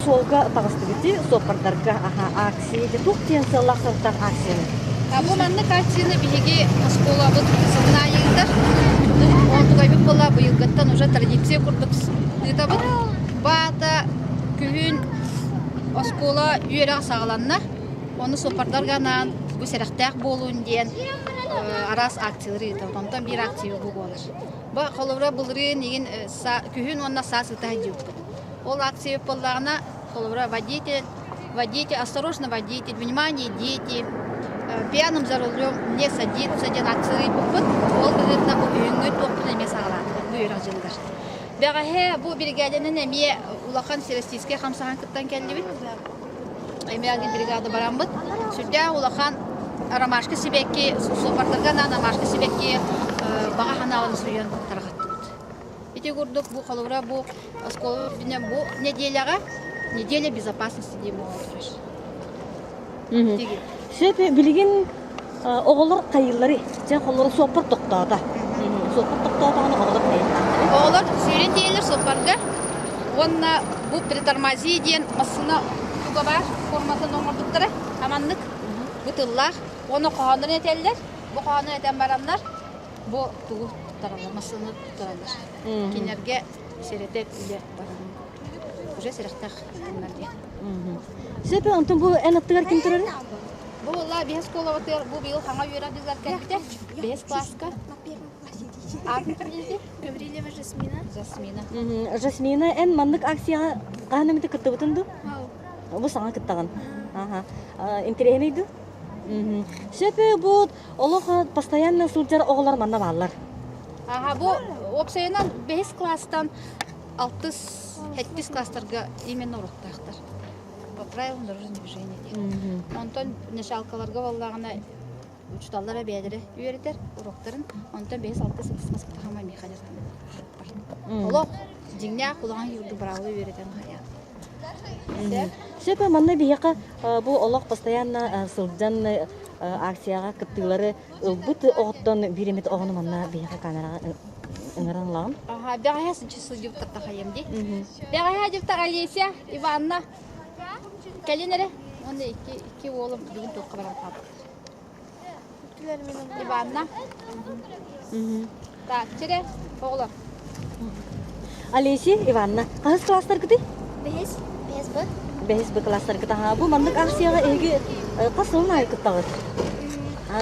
Солга тагыстыгыты сопардарга акция де туктен саллахтар акция. Бу манны картины биһиги школа бут сымнаайыгдар. Онтугай бит була быйылгаттан уже традиция курдук. Дыта бут бата күн школа үйрәк сагаланна. Оны сопардарганан бу серехтәк болуун диен арас акциялары да. Онтан бир акция бу болар. Ба холовра булры неген күн онна сасыта дип. Ол акция боллагына холовра водитель, осторожно водитель, внимание, дети. Пьяным за рулем не садиться, один акции бут. Ол гыдына бу үйүнгө топтун эме сагалат. Бу үйрәк жылдар. Бәгәһе бу бригаданы эме улахан Селестийский хамсахан кыттан келди бит. Эмеяги бригада барамбыт. Сүдә улахан рамашка сибекки, сопардарга рамашка сибекки бага ханалын суян таргатты бит. Ите гурдук бу холовра бу школа бине бу неделя безопасности дейм олар. Шеп билген оголор кайыллары, жа холор сопар токтода. Сопар токтода аны оголор кайыллары. Оголор сүйрен дейлер сопарга. Онна бу притормози диен масына тугабар форматын оңордуктары, аманнык. Бутыллар, оны коханын этеллер. Бу коханын этен бараннар. Бу тугу таралар, масыны таралар. Кинерге серетеп үле баран. Уже серехтак кыннар диен. Шеп антын бу энаттыгар ким турар? Бу ла бес школа ватер, бу бил ханга юра дизар кәтте. Бес класска. Гаврилева Жасмина. Жасмина эн маннык акция канымыты кыттыбытынды? Бу саңа кыттаган. Интереснейди? Шеп бу олоха постоянно сылжар оголор манна баллар. Бу опсайынан бес класстан 6-7 класстарга именно уроктактар. По правилам дорожного движения. Онтон началкаларга баллагына учталлар бәдере үйрәтер уроктарын. Онтон 5-6 класска хама механизм. Олох дигня кулаган юрды бравы үйрәтен хая. Шеп манна бияка бу олох постоянно сылжан акцияга кыттылары ылбыт оттон биремет огону манна бияка камерага ыңыранлаган. Бягая сынчысы жуптакта хаямди. Бягая жуптак Алеся Иванна. Келинере, онда iki oğlum bugün tokka baran kaldı. Ivana. Так, çire oğlum. Алеси Иванна, кайсы класстар кыты? Бес Б класстар кыты. Бу мандык акцияга эги касылын ай кыттагыр.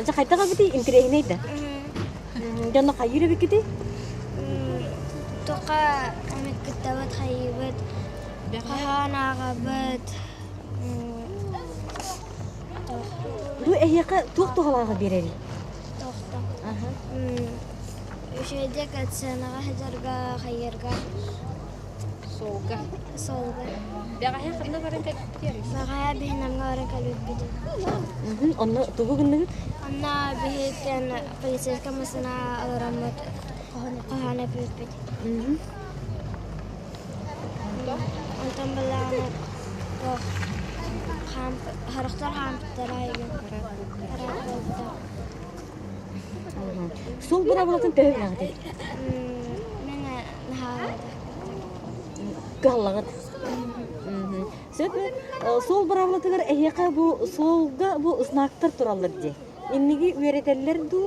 Жа кайтага бити интерегнейди. Жана кайыры бикити? Тока амеккеттабат хайбат. Каханагабат. Бу эхяка туктугаларга берери. Тохта. Üşeyde katsanaga hajarga hayırga Soğuğa. solga. Bягая kırna baran kalptiyoruz. Bagaya bihinamga oran kalbip bidi. Onu tugu gündügü? Anna bihiken poliseska masana alaramot kohana bip bidi. Ondan balana toh harıktar hamptarayı. Сол бұрабылатын тәуіп яғды? Мені нағады. Қаллағыд. Сол бұрабылатығыр әйеқа бұл солға бұл ысынақтар тұралыр де. Еннеге үйеретелер ду?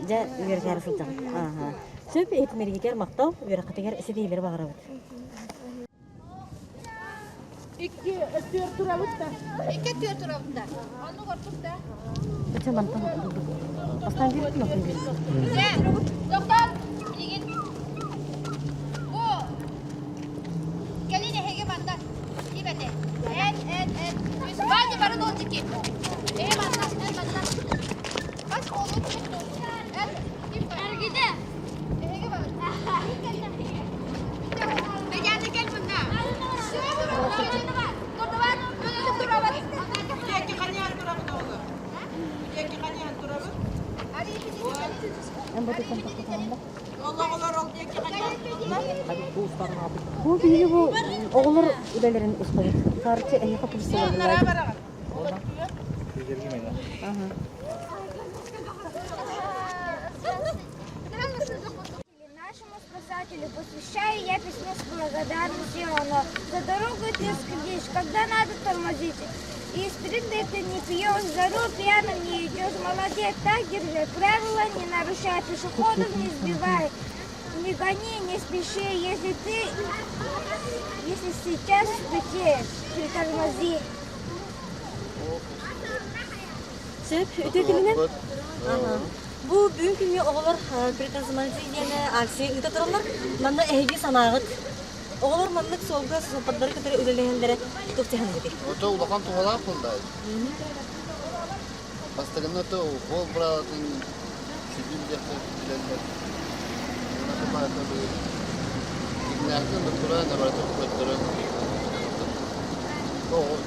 Жа үйеретер сылтан. Сөп етмергекер мақтал, үйереқатығар ісі дейлер бағыра бұд. İki tür turabıtta. Onu korkuttu. Kaça mantım? Aslan bir mi bakın gelin? Doktor, bilgin. Bu. Gelin hege mandan. İyi bende. En. Biz bence barın olacak ki. Mandan. Kaç oğlum tuttu. Ergide. Hege var. Becerdi gel bundan. Bu bilgi bu oğullar üdelerin ustadı. Karşı ehiyaka polisi olurlar. Нашему спасателю Создателю посвящаю я письмо с благодарностью за дорогу ты скрипишь, когда надо тормозить. И спринты ты не пьешь, за руль пьяным не идешь. Молодец, так держи. Правила не нарушай, пешеходов не сбивай. Не гони, не спеши. Если сейчас стучишь, притормози. Сөп, өтекілінен? Бұл бүгін күнге оғылар притормозидияны акция үті тұралар. Манна әйгі санағыт. Оғылар маннық солғы сопадары көтері үлелегендері тұқтыған еді. Ото улахан туғала қылдай. Бастығын ото ол бұрадың шүдін жақты білелер. Оны бағыта бұл. Игнақтың бұттыра, набаратың бұттыра. Оғыл.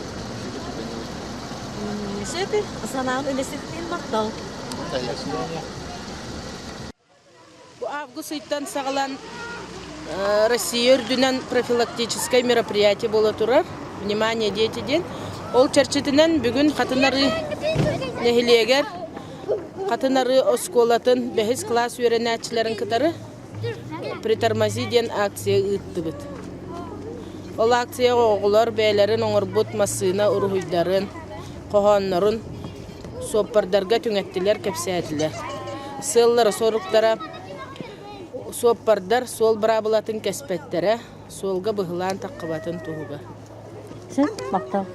Сөпі, санағын үлесеттен мақтал. Bu август айттан сағалан Россия үрдінен профилактическое мероприятие бола тұрар. Внимание, дети ден. Ол чарчетінен бүгін қатынары нехилегер, қатынары осколатын бәхіз класс үйренәтчілерін кітары притормозиден акция ұйтты бұд. Ол акция оғылар бәйлерін оңыр бұд масына ұрғыйдарын, қоғанларын соппардарға түңеттілер кәпсәділер. Сыллары соруқтара соппардар сол брабылатын кәспеттері солға бұғылан таққыбатын туғыға. Сөп, мақтал.